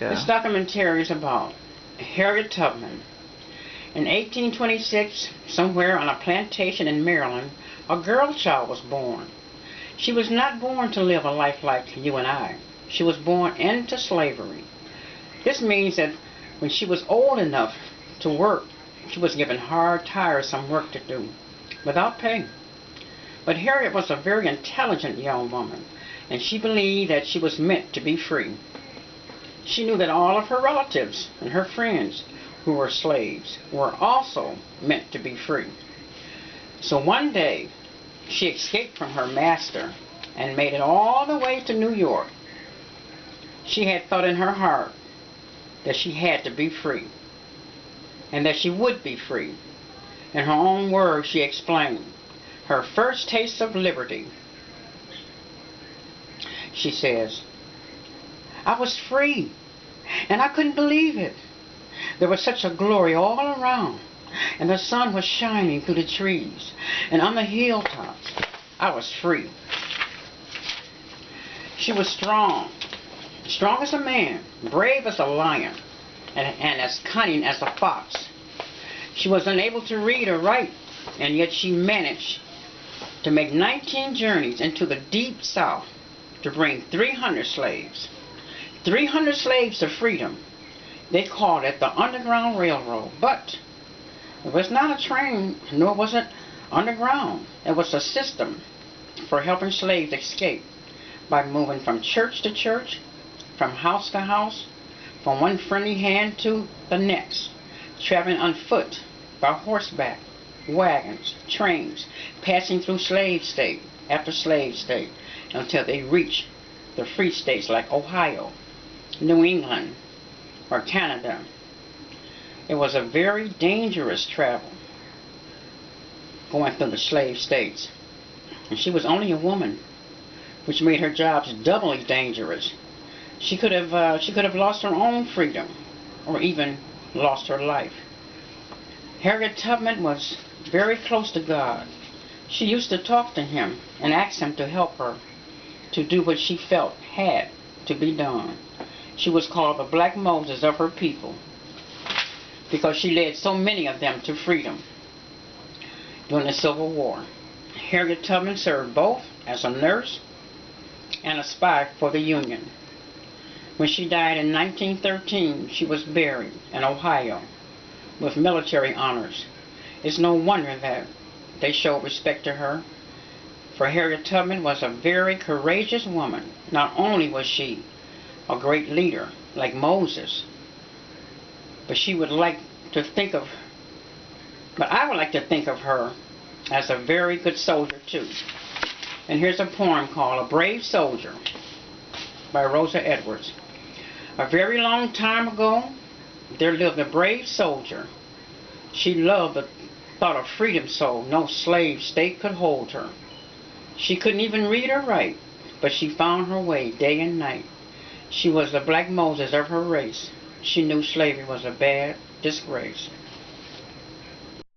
go. This documentary is about Harriet Tubman. In 1826, somewhere on a plantation in Maryland, a girl child was born. She was not born to live a life like you and I. She was born into slavery. This means that when she was old enough to work, she was given hard, tiresome work to do, without pay. But Harriet was a very intelligent young woman, and she believed that she was meant to be free. She knew that all of her relatives and her friends who were slaves were also meant to be free. So one day, she escaped from her master and made it all the way to New York. She had thought in her heart that she had to be free, and that she would be free. In her own words, she explained her first taste of liberty. She says, "I was free, and I couldn't believe it. There was such a glory all around, and the sun was shining through the trees, and on the hilltops, I was free." She was strong as a man, brave as a lion, and as cunning as a fox. She was unable to read or write, and yet she managed to make 19 journeys into the deep South to bring 300 slaves. 300 slaves to freedom. They called it the Underground Railroad, but it was not a train, nor was it underground. It was a system for helping slaves escape by moving from church to church, from house to house, from one friendly hand to the next, traveling on foot, by horseback, wagons, trains, passing through slave state after slave state until they reached the free states like Ohio, New England, or Canada. It was a very dangerous travel going through the slave states. And she was only a woman, which made her jobs doubly dangerous. She could have lost her own freedom, or even lost her life. Harriet Tubman was very close to God. She used to talk to him and ask him to help her to do what she felt had to be done. She was called the Black Moses of her people because she led so many of them to freedom during the Civil War. Harriet Tubman served both as a nurse and a spy for the Union. When she died in 1913, she was buried in Ohio with military honors. It's no wonder that they showed respect to her, for Harriet Tubman was a very courageous woman. Not only was she a great leader like Moses, but I would like to think of her as a very good soldier too. And here's a poem called A Brave Soldier by Rosa Edwards. A very long time ago, there lived a brave soldier. She loved the thought of freedom so no slave state could hold her. She couldn't even read or write, but she found her way day and night. She was the Black Moses of her race. She knew slavery was a bad disgrace.